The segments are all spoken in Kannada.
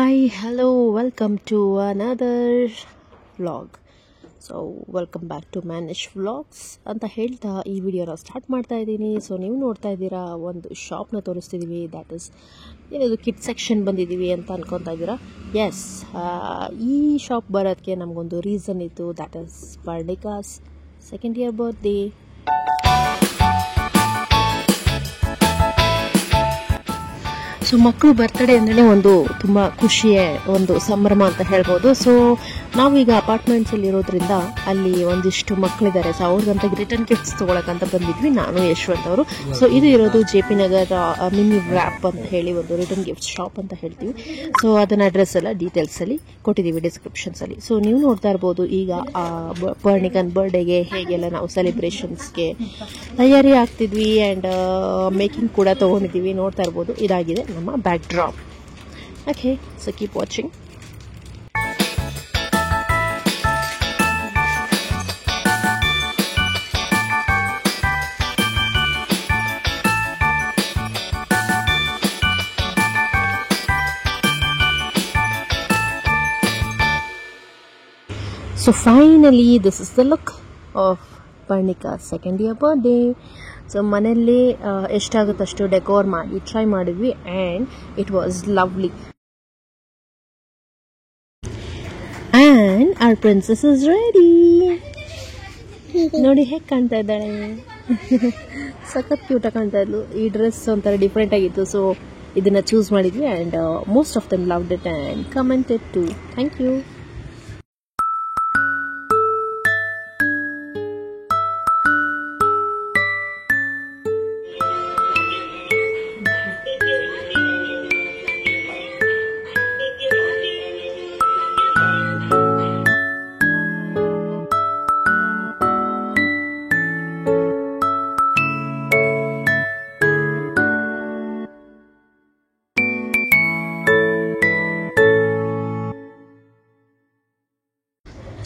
Hi, hello, welcome to another vlog. So welcome back to manage vlogs ಅಂತ ಹೇಳ್ತಾ ಈ ವಿಡಿಯೋನ ಸ್ಟಾರ್ಟ್ ಮಾಡ್ತಾ ಇದ್ದೀನಿ. ಸೊ ನೀವು ನೋಡ್ತಾ ಇದ್ದೀರಾ, ಒಂದು ಶಾಪ್ನ ತೋರಿಸ್ತಿದ್ದೀವಿ. ದ್ಯಾಟ್ ಇಸ್ ಏನದು ಕಿಡ್ ಸೆಕ್ಷನ್ ಬಂದಿದ್ದೀವಿ ಅಂತ ಅನ್ಕೊತಾ ಇದ್ದೀರಾ. ಎಸ್, ಈ ಶಾಪ್ ಬರೋದಕ್ಕೆ ನಮಗೊಂದು ರೀಸನ್ ಇತ್ತು. That is Parnika's second year birthday. So ಮಕ್ಕಳು ಬರ್ತಡೇ ಅಂದ್ರೆ ಒಂದು ತುಂಬ ಖುಷಿಯ ಒಂದು ಸಂಭ್ರಮ ಅಂತ ಹೇಳ್ಬೋದು. ಸೊ ನಾವೀಗ ಅಪಾರ್ಟ್ಮೆಂಟ್ಸಲ್ಲಿ ಇರೋದ್ರಿಂದ ಅಲ್ಲಿ ಒಂದಿಷ್ಟು ಮಕ್ಕಳಿದ್ದಾರೆ. ಸೊ ಅವ್ರಿಗಂತ ರಿಟರ್ನ್ ಗಿಫ್ಟ್ಸ್ ತೊಗೊಳಕ್ಕಂತ ಬಂದಿದ್ವಿ, ನಾನು ಯಶವಂತ್ ಅವರು. ಸೊ ಇದು ಇರೋದು JP ನಗರ್ ಮಿನಿ ವ್ರ್ಯಾಪ್ ಅಂತ ಹೇಳಿ ಒಂದು ರಿಟರ್ನ್ ಗಿಫ್ಟ್ ಶಾಪ್ ಅಂತ ಹೇಳ್ತೀವಿ. ಸೊ ಅದನ್ನ ಅಡ್ರೆಸ್ ಎಲ್ಲ ಡೀಟೇಲ್ಸಲ್ಲಿ ಕೊಟ್ಟಿದ್ದೀವಿ ಡಿಸ್ಕ್ರಿಪ್ಷನ್ಸಲ್ಲಿ. ಸೊ ನೀವು ನೋಡ್ತಾ ಇರ್ಬೋದು ಈಗ ಪರ್ಣಿಕನ್ ಬರ್ಡೇಗೆ ಹೇಗೆಲ್ಲ ನಾವು ಸೆಲೆಬ್ರೇಷನ್ಸ್ಗೆ ತಯಾರಿ ಆಗ್ತಿದ್ವಿ ಆ್ಯಂಡ್ ಮೇಕಿಂಗ್ ಕೂಡ ತೊಗೊಂಡಿದ್ದೀವಿ. ನೋಡ್ತಾ ಇರ್ಬೋದು, ಇದಾಗಿದೆ ನಮ್ಮ back drop. Okay, so keep watching. So finally this is the look of Pernika's second year birthday. So ಮನೆಯಲ್ಲಿ ಎಷ್ಟಾಗುತ್ತಷ್ಟು ಡೆಕೋರ್ ಮಾಡಿ ಟ್ರೈ ಮಾಡಿದ್ವಿ and it was lovely. And our princess is ready. ನೋಡಿ ಹೇಗೆ ಕಾಣ್ತಾ ಇದ್ದಾಳೆ, ಸಖತ್ ಕ್ಯೂಟಾಗಿ ಕಾಣ್ತಾ ಇದ್ಲು. ಈ ಡ್ರೆಸ್ ಒಂಥರ ಡಿಫ್ರೆಂಟ್ ಆಗಿತ್ತು. ಸೊ ಇದನ್ನ ಚೂಸ್ ಮಾಡಿದ್ವಿ and most of them loved it and commented to. Thank you.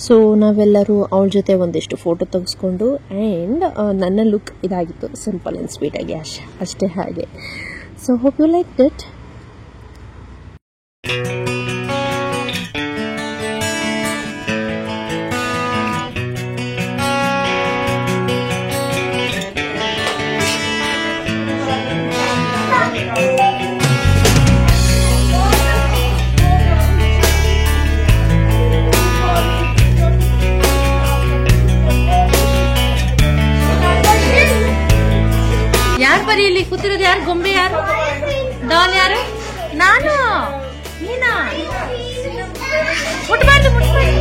So ನಾವೆಲ್ಲರೂ ಅವಳ ಜೊತೆ ಒಂದಿಷ್ಟು ಫೋಟೋ ತೆಗೆಸ್ಕೊಂಡು ಆ್ಯಂಡ್ ನನ್ನ ಲುಕ್ ಇದಾಗಿತ್ತು, ಸಿಂಪಲ್ ಆ್ಯಂಡ್ ಸ್ವೀಟಾಗಿ ಅಷ್ಟೇ ಹಾಗೆ. So hope you like it. ಯಾರು ಬರೀ ಇಲ್ಲಿ ಕೂತಿರೋದು? ಯಾರು ಗೊಂಬೆ? ಯಾರು ಡಾಲ್? ಯಾರು? ನಾನು. ನೀನಾ? ಮುಟ್ಬಾರ್ದು ಮುಟ್ಬಾರ್ದು.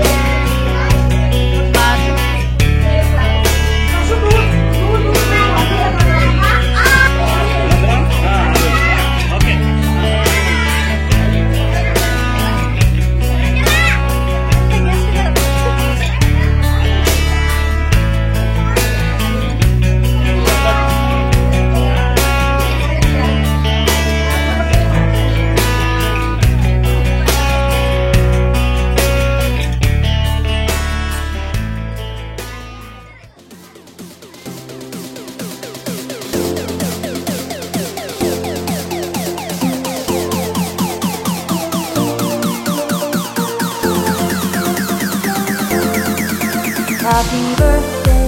Happy birthday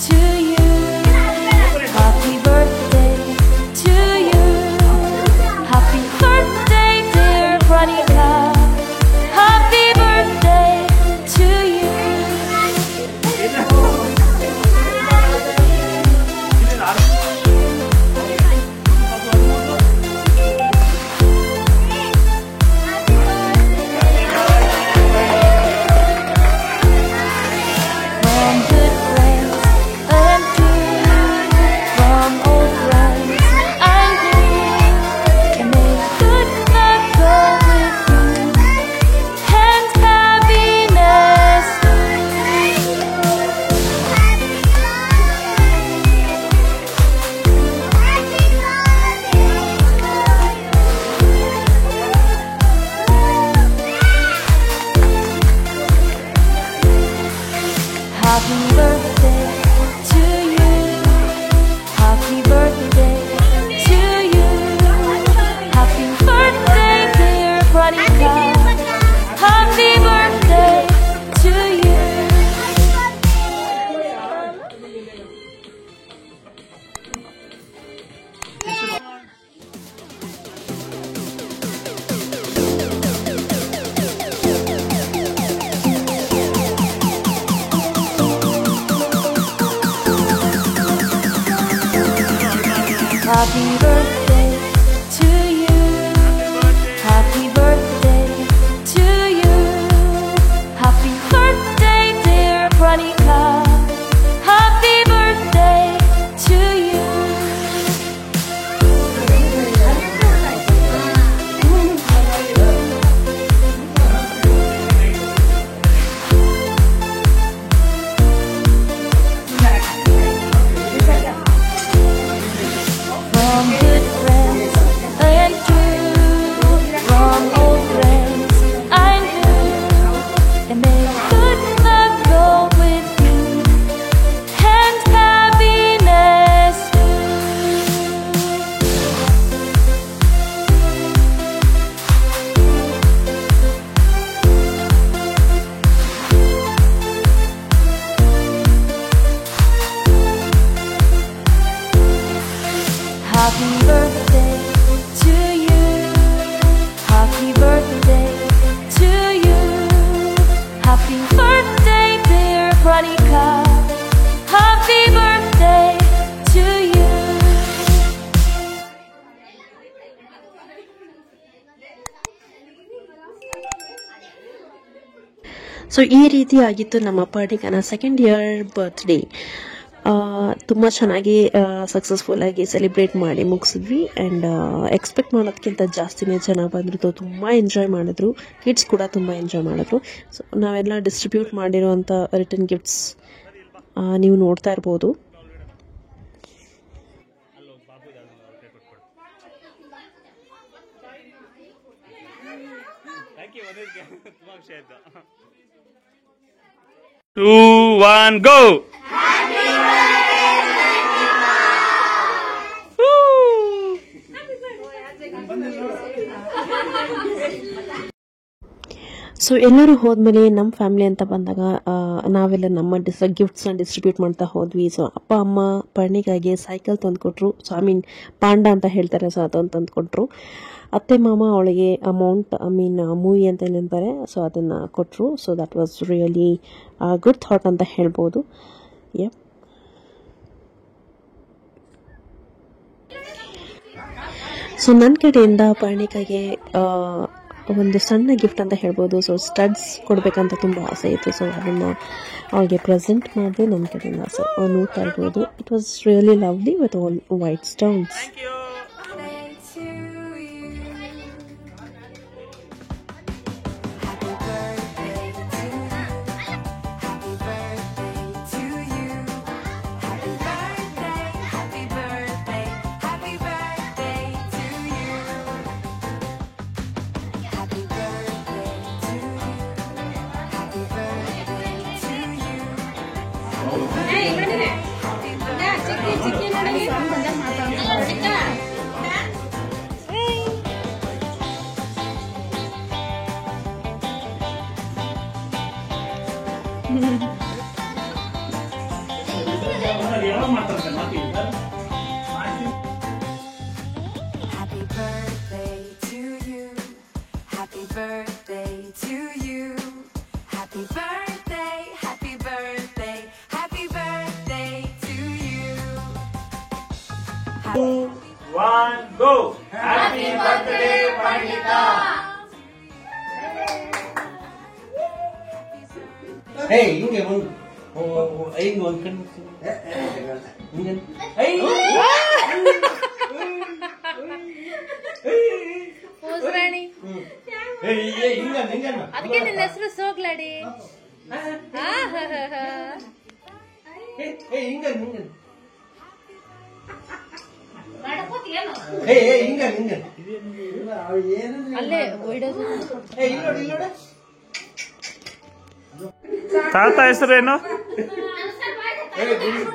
to you. Happy birthday to you. Happy birthday, dear Pranita. Happy birthday to you. From the Happy birthday to you. Happy birthday to you. Happy birthday, dear Pranika. Happy birthday to you. From good friends and true, from old friends I knew, and may good luck go with you, and happiness too. Happy birthday to you. Happy birthday to you. Happy birthday, dear Pranika. Happy birthday to you. So ಈ ರೀತಿ ಆಗಿತ್ತು ನಮ್ಮ ಪರ್ಣಿಕನ ಸೆಕೆಂಡ್ ಇಯರ್ ಬರ್ತ್ಡೇ. ತುಂಬ ಚೆನ್ನಾಗಿ ಸಕ್ಸಸ್ಫುಲ್ ಆಗಿ ಸೆಲೆಬ್ರೇಟ್ ಮಾಡಿ ಮುಗಿಸಿದ್ವಿ. ಆ್ಯಂಡ್ ಎಕ್ಸ್ಪೆಕ್ಟ್ ಮಾಡೋದಕ್ಕಿಂತ ಜಾಸ್ತಿನೇ ಜನ ಬಂದರು, ತುಂಬ ಎಂಜಾಯ್ ಮಾಡಿದ್ರು. ಕಿಡ್ಸ್ ಕೂಡ ತುಂಬ ಎಂಜಾಯ್ ಮಾಡಿದ್ರು. ಸೊ ನಾವೆಲ್ಲ ಡಿಸ್ಟ್ರಿಬ್ಯೂಟ್ ಮಾಡಿರೋವಂಥ ರಿಟರ್ನ್ ಗಿಫ್ಟ್ಸ್ ನೀವು ನೋಡ್ತಾ ಇರ್ಬೋದು. Two, one, go! ಸೊ ಎಲ್ಲರೂ ಹೋದ್ಮೇಲೆ ನಮ್ಮ ಫ್ಯಾಮಿಲಿ ಅಂತ ಬಂದಾಗ ನಾವೆಲ್ಲ ನಮ್ಮ ಗಿಫ್ಟ್ಸ್ನ ಡಿಸ್ಟ್ರಿಬ್ಯೂಟ್ ಮಾಡ್ತಾ ಹೋದ್ವಿ. ಸೊ ಅಪ್ಪ ಅಮ್ಮ ಪರ್ಣಿಗಾಗಿ ಸೈಕಲ್ ತಂದುಕೊಟ್ರು. ಸೊ ಪಾಂಡ ಅಂತ ಹೇಳ್ತಾರೆ, ಸೊ ಅದೊಂದು ತಂದುಕೊಟ್ರು. ಅತ್ತೆ ಮಾಮ ಅವಳಿಗೆ ಅಮೌಂಟ್ ಮೂವಿ ಅಂತ ಏನಂತಾರೆ, ಸೊ ಅದನ್ನು ಕೊಟ್ಟರು. So that was really good thought ಅಂತ ಹೇಳ್ಬೋದು. ಯಪ್. ಸೊ ನನ್ನ ಕಡೆಯಿಂದ ಪರ್ಣಿಕಾಗೆ ಒಂದು ಸಣ್ಣ ಗಿಫ್ಟ್ ಅಂತ ಹೇಳ್ಬೋದು. ಸೊ ಸ್ಟಡ್ಸ್ ಕೊಡಬೇಕಂತ ತುಂಬ ಆಸೆ ಇತ್ತು. ಸೊ ಅದನ್ನು ಅವಳಿಗೆ ಪ್ರೆಸೆಂಟ್ ಮಾಡಿದೆ ನನ್ನ ಕಡೆಯಿಂದ. ಸೊ ನೋಡ್ತಾ ಇರ್ಬೋದು, it was really lovely with all white stones. Happy birthday to you. Happy birthday to you. Happy birthday, happy birthday, happy birthday to you. One, go! Happy birthday, Pranita! Hey, ಹಿಂಗೆ ಒಂದು ಹಿಂಗೆ ಒಂದು ಕಣ್ಣು ಹೋಸ್ರಾಣಿ ಅದಕ್ಕೆ ನಿನ್ನ ಹೆಸರು ಸೋಗ್ಲಾಡಿ. ಅಲ್ಲೇ ತಾತ ಹೆಸರೇನು?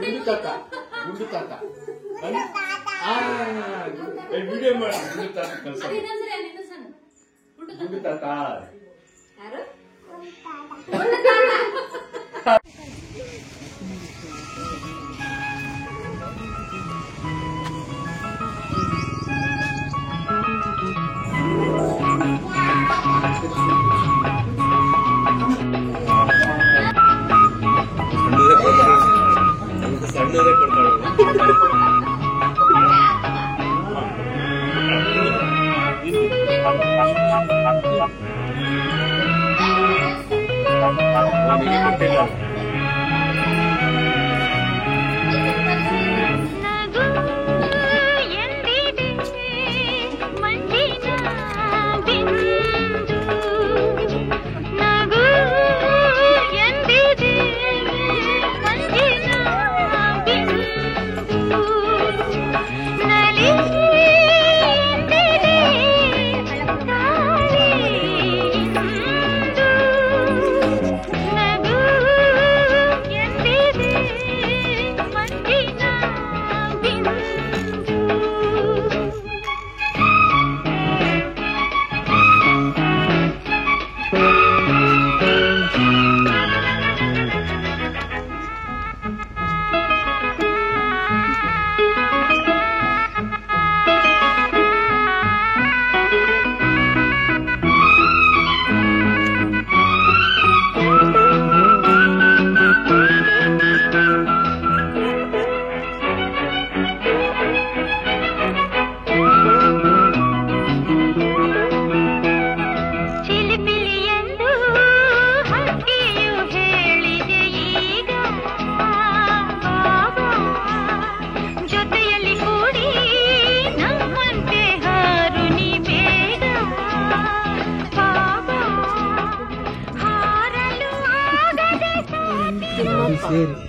ಗುಂಡು ತಾತ ವಿಡಿಯೋ ಮಾಡಿ ಗುಂಡು ತಾತ ಕಳ್ಸ. ಗುಂಡು ತಾತ ಸಣ್ಣದೇ ಕೊಡ್ತಾಳೆ.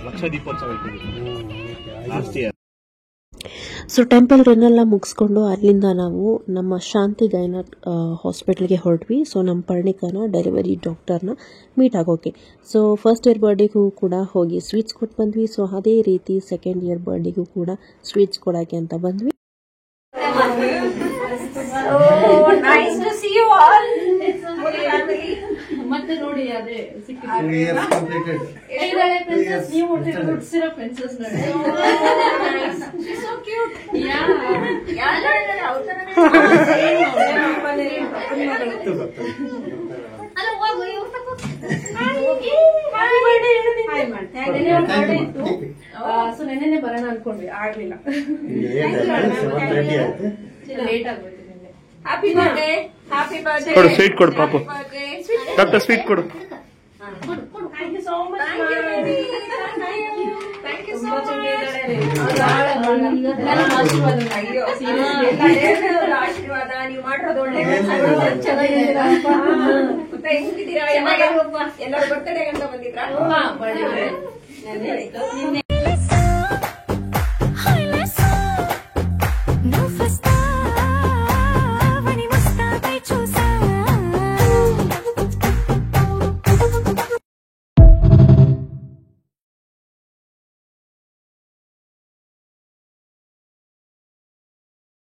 Laksha Deepotsava last year. So temple run ಎಲ್ಲ ಮುಗಿಸ್ಕೊಂಡು ಅಲ್ಲಿಂದ ನಾವು ನಮ್ಮ ಶಾಂತಿ ಗೈನಕ್ ಹಾಸ್ಪಿಟಲ್ಗೆ ಹೊರಟ್ವಿ. ಸೊ ನಮ್ಮ ಪರ್ಣಿಕನ ಡೆಲಿವರಿ ಡಾಕ್ಟರ್ನ ಮೀಟ್ ಆಗೋಕೆ. ಸೊ ಫಸ್ಟ್ ಇಯರ್ ಬರ್ಡೇಗೂ ಕೂಡ ಹೋಗಿ ಸ್ವೀಟ್ಸ್ ಕೊಟ್ಟು ಬಂದ್ವಿ. ಸೊ ಅದೇ ರೀತಿ ಸೆಕೆಂಡ್ ಇಯರ್ ಬರ್ಡೇಗೂ ಕೂಡ ಸ್ವೀಟ್ಸ್ ಕೊಡೋಕೆ ಅಂತ ಬಂದ್ವಿ. ಮತ್ತೆ ನೋಡಿ ಅದೇ ಸೊ ನೆನ್ನೆ ಬರೋಣ ಅನ್ಕೊಂಡ್ವಿ, ಆಗ್ಲಿಲ್ಲ, ಲೇಟ್ ಆಗ್ಬಿಟ್ಟು. Happy birthday, happy birthday. ಕೊಡು ಸ್ವೀಟ್ ಕೊಡು ಪಾಪು, ಡಾಕ್ಟರ್ ಸ್ವೀಟ್ ಕೊಡು. Thank you so much. Thank you so much. ಆಶೀರ್ವಾದ, ನೀವು ಮಾಡಿರೋದು ಒಳ್ಳೆ ಚೆನ್ನಾಗಿದ್ದೀರಾ, ಮತ್ತೆ ಹೆಂಗಿದ್ದೀರಾ, ಎಲ್ಲರೂ ಬರ್ತಡೇ ಅಂತ ಬಂದಿದ್ರಾ?